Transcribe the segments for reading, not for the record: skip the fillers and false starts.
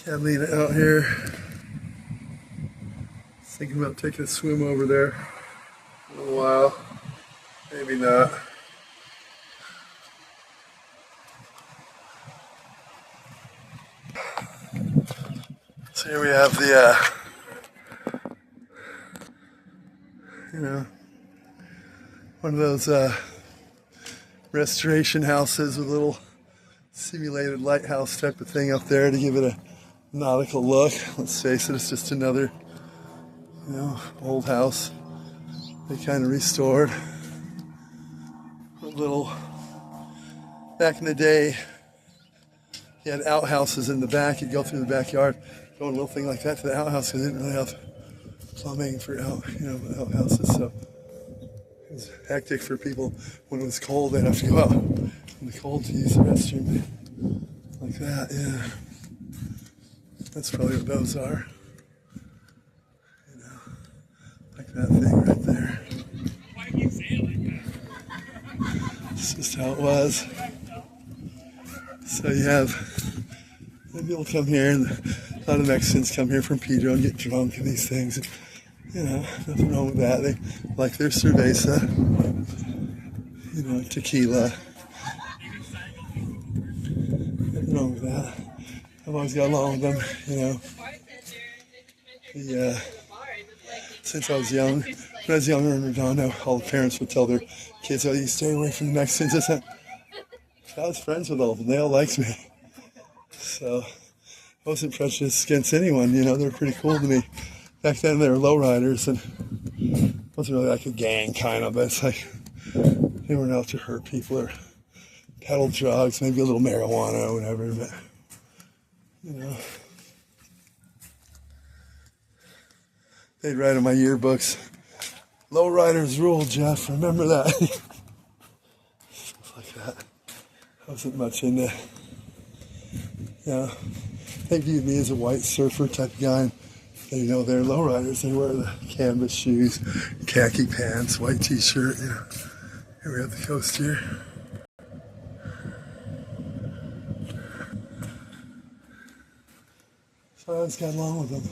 Catalina out here. Thinking about taking a swim over there in a while. Maybe not. So here we have the, one of those restoration houses with a little simulated lighthouse type of thing up there to give it a nautical look. Let's face it, it's just another, old house they kind of restored. A little, back in the day, you had outhouses in the back. You'd go through the backyard, go a little thing like that to the outhouse because they didn't really have plumbing for outhouses. So it was hectic for people when it was cold. They'd have to go out in the cold to use the restroom like that. Yeah, that's probably what those are. Like that thing right there. Why do you say it like that? It's just how it was. So you have people come here, and a lot of Mexicans come here from Pedro and get drunk and these things. And, nothing wrong with that. They like their cerveza, tequila. Nothing wrong with that. I've always got along with them, since I was young. When I was younger in Redondo, all the parents would tell their kids, you stay away from the Mexicans. I was friends with all of them. They all liked me. So I wasn't prejudiced against anyone, they were pretty cool to me. Back then they were lowriders, and it wasn't really like a gang kind of, but it's like they weren't out to hurt people or peddle drugs, maybe a little marijuana or whatever, but they'd write in my yearbooks, lowriders rule, Jeff, remember that. Stuff like that. I wasn't much into, they viewed me as a white surfer type guy. And, they're lowriders. They wear the canvas shoes, khaki pants, white t-shirt. Here we have the coast here. So I always got along with them,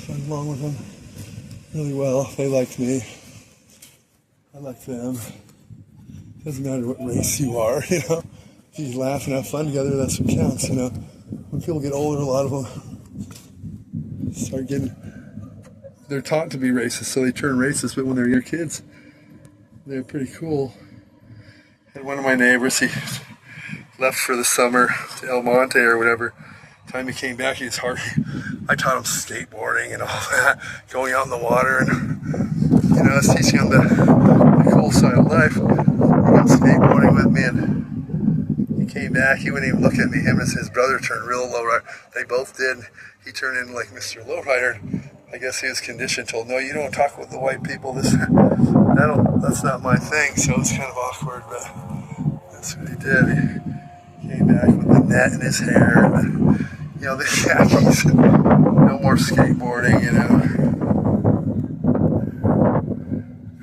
got along with them really well. They liked me. I liked them. Doesn't matter what race you are, If you laugh and have fun together, that's what counts, When people get older, a lot of them they're taught to be racist, so they turn racist, but when they're your kids, they're pretty cool. And one of my neighbors, he left for the summer to El Monte or whatever. The time he came back, he was hard. I taught him skateboarding and all that, going out in the water, and I was teaching him the cool side of life. He went skateboarding with me, and he came back. He wouldn't even look at me. Him and his brother turned real lowrider. They both did. He turned into like Mr. Lowrider. I guess he was conditioned, told, no, you don't talk with the white people. That's not my thing. So it was kind of awkward, but that's what he did. He came back with the net in his hair, and the khakis. No more skateboarding,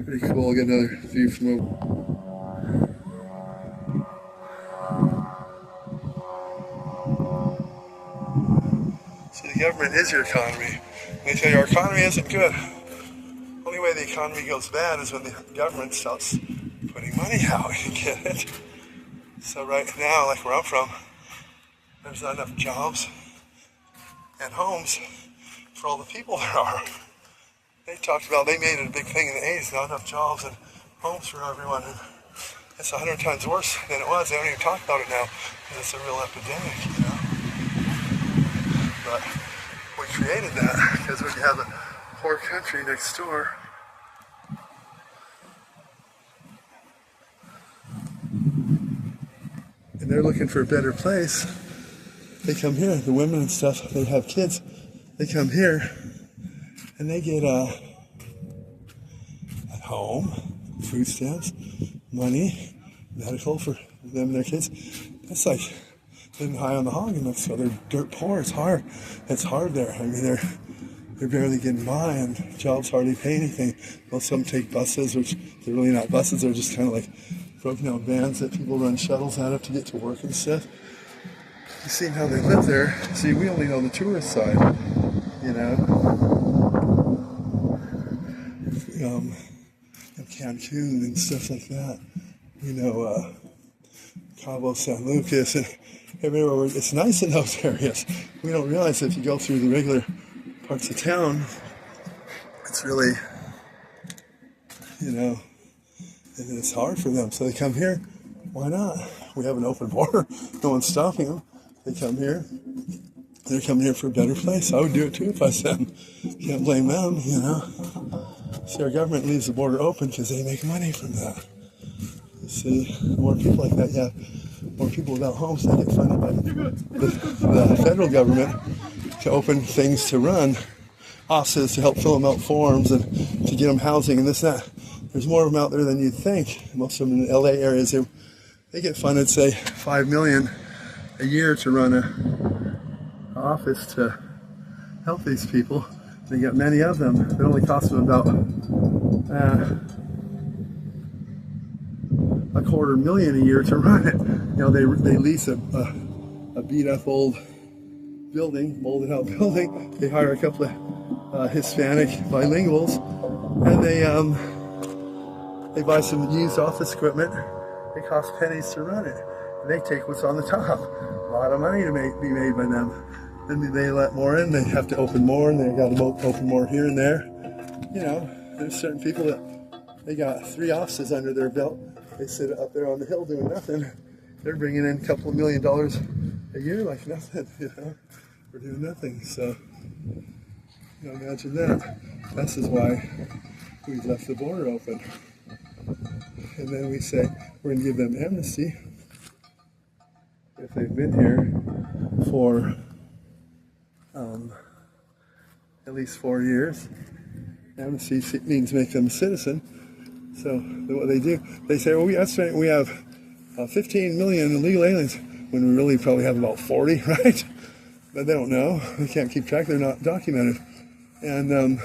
Pretty cool. I'll get another view from over. So the government is your economy. They tell you our economy isn't good. The only way the economy goes bad is when the government stops putting money out. You get it? So right now, like where I'm from, there's not enough jobs and homes for all the people there are. They made it a big thing in the 80s, not enough jobs and homes for everyone. And it's 100 times worse than it was. They don't even talk about it now because it's a real epidemic, But we created that because when you have a poor country next door, and they're looking for a better place, they come here. The women and stuff, they have kids. They come here and they get a home, food stamps, money, medical for them and their kids. That's like living high on the hog in Mexico. They're dirt poor. It's hard. It's hard there. I mean, they're barely getting by, and jobs hardly pay anything. Most of them take buses, which they're really not buses. They're just kind of like broken down vans that people run shuttles out of to get to work and stuff. You see how they live there. See, we only know the tourist side, you know. Cancun and stuff like that. You know, Cabo San Lucas and everywhere. It's nice in those areas. We don't realize that if you go through the regular parts of town, it's really, you know, and it's hard for them. So they come here. Why not? We have an open border. No one's stopping them. They come here. They're coming here for a better place. I would do it too if I was them. Can't blame them, you know. See, our government leaves the border open because they make money from that. You see, the more people like that, yeah, more people without homes, they get funded by the federal government to open things to run offices to help fill them out forms and to get them housing and this and that. There's more of them out there than you'd think. Most of them in the LA areas, they get funded, say, $5 million a year to run an office to help these people. They get many of them. It only costs them about $250,000 a year to run it. You know, they lease a beat up old building, molded out building. They hire a couple of Hispanic bilinguals, and they buy some used office equipment. It costs pennies to run it. And they take what's on the top. A lot of money to be made by them. Then they let more in. They have to open more, and they got to open more here and there. You know, there's certain people that they got 3 offices under their belt. They sit up there on the hill doing nothing. They're bringing in a couple of $1 million a year like nothing, you know, for doing nothing. So, you know, imagine that. This is why we left the border open. And then we say we're going to give them amnesty if they've been here for at least 4 years. Amnesty means make them a citizen. So what they do, they say, well, we have 15 million illegal aliens, when we really probably have about 40, right? But they don't know. They can't keep track. They're not documented. And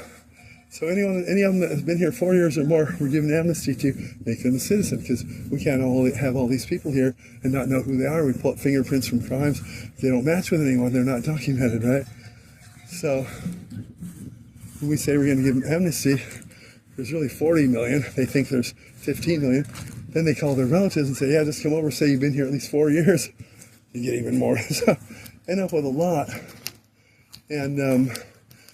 so any of them that has been here 4 years or more, we're giving amnesty to make them a citizen, because we can't have all these people here and not know who they are. We pull up fingerprints from crimes. If they don't match with anyone, they're not documented, right? So when we say we're going to give them amnesty, there's really 40 million. They think there's 15 million. Then they call their relatives and say, yeah, just come over, say you've been here at least 4 years. You get even more. So end up with a lot. And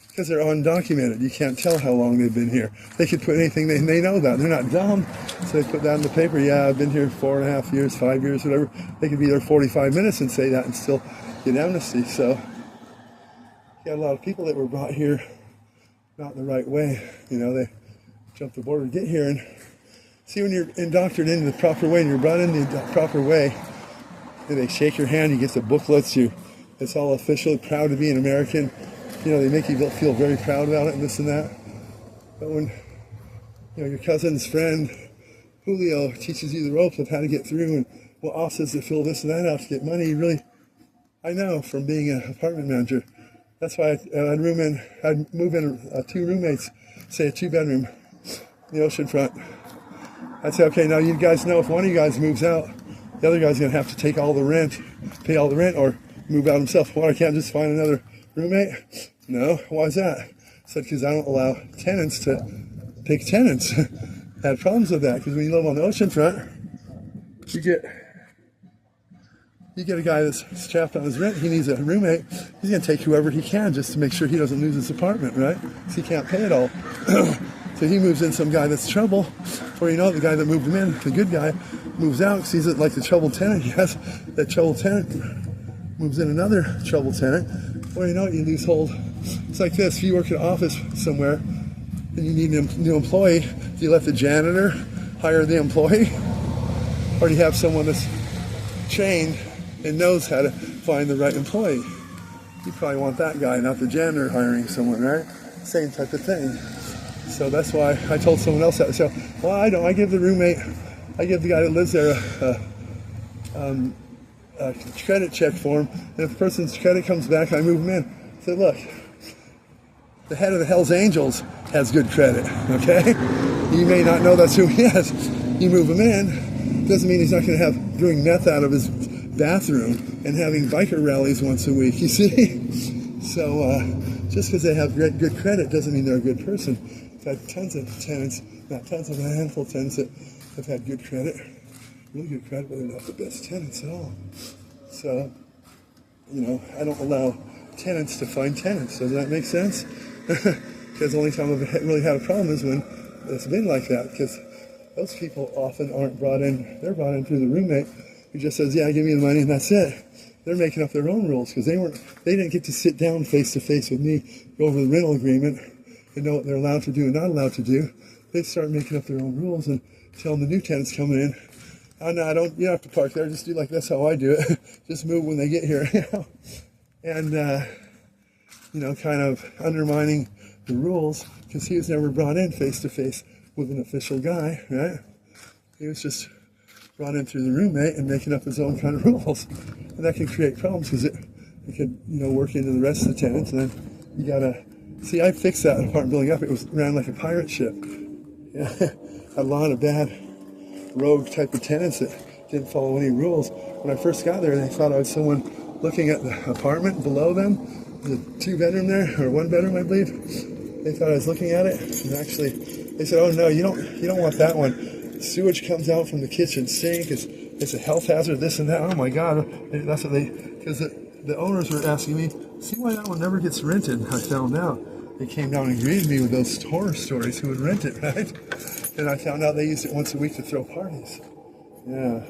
because they're undocumented, you can't tell how long they've been here. They could put anything, they know that. They're not dumb. So they put that in the paper, yeah, I've been here 4.5 years, 5 years, whatever. They could be there 45 minutes and say that and still get amnesty. So you got a lot of people that were brought here not the right way. You know, they jumped the border to get here. And see, when you're indoctrinated in the proper way and you're brought in the proper way, and they shake your hand, you get the booklets, it's all official, proud to be an American. You know, they make you feel very proud about it and this and that. But when, you know, your cousin's friend, Julio, teaches you the ropes of how to get through and what offices to fill this and that out to get money, I know from being an apartment manager. That's why I'd move in 2 roommates, say a 2-bedroom, the oceanfront. I'd say, okay, now you guys know if one of you guys moves out, the other guy's going to have to take all the rent, pay all the rent, or move out himself. Well, I can't just find another roommate? No. Why is that? I said, because I don't allow tenants to take tenants. I had problems with that, because when you live on the oceanfront, you get a guy that's strapped on his rent, he needs a roommate, he's going to take whoever he can just to make sure he doesn't lose his apartment, right? Because he can't pay it all. So he moves in some guy that's trouble, or you know, the guy that moved him in, the good guy, moves out because he's like the troubled tenant. Yes, that troubled tenant moves in another troubled tenant, or you know, you lose hold. It's like this, if you work in an office somewhere and you need a new employee, do you let the janitor hire the employee? Or do you have someone that's trained and knows how to find the right employee? You probably want that guy, not the janitor hiring someone, right? Same type of thing. So that's why I told someone else that. So, well, I don't. I give the guy that lives there a credit check form, and if the person's credit comes back, I move him in. I said, look, the head of the Hells Angels has good credit, okay? You may not know that's who he is. You move him in, doesn't mean he's not going to have doing meth out of his bathroom and having biker rallies once a week, you see? So just because they have good credit doesn't mean they're a good person. I've had tons of tenants, not tons of, a handful of tenants that have had good credit, really good credit, but they're not the best tenants at all. So, you know, I don't allow tenants to find tenants. Does that make sense? Because the only time I've really had a problem is when it's been like that, because those people often aren't brought in. They're brought in through the roommate who just says, yeah, give me the money and that's it. They're making up their own rules because they didn't get to sit down face to face with me, go over the rental agreement and know what they're allowed to do and not allowed to do. They start making up their own rules and telling the new tenants coming in, oh no, you don't have to park there, just do like that's how I do it. Just move when they get here. And you know, kind of undermining the rules because he was never brought in face to face with an official guy, right? He was just brought in through the roommate and making up his own kind of rules. And that can create problems because it could, you know, work into the rest of the tenants. And then you gotta, see, I fixed that apartment building up. It ran like a pirate ship. Yeah, a lot of bad rogue type of tenants that didn't follow any rules. When I first got there, they thought I was someone looking at the apartment below them, the 2-bedroom there, or 1-bedroom, I believe. They thought I was looking at it, and actually, they said, "Oh no, you don't want that one. Sewage comes out from the kitchen sink. It's a health hazard. This and that." Oh my God, that's what because the owners were asking me, "See why that one never gets rented?" I found out. They came down and greeted me with those horror stories. Who would rent it, right? And I found out they used it once a week to throw parties. Yeah.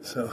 So.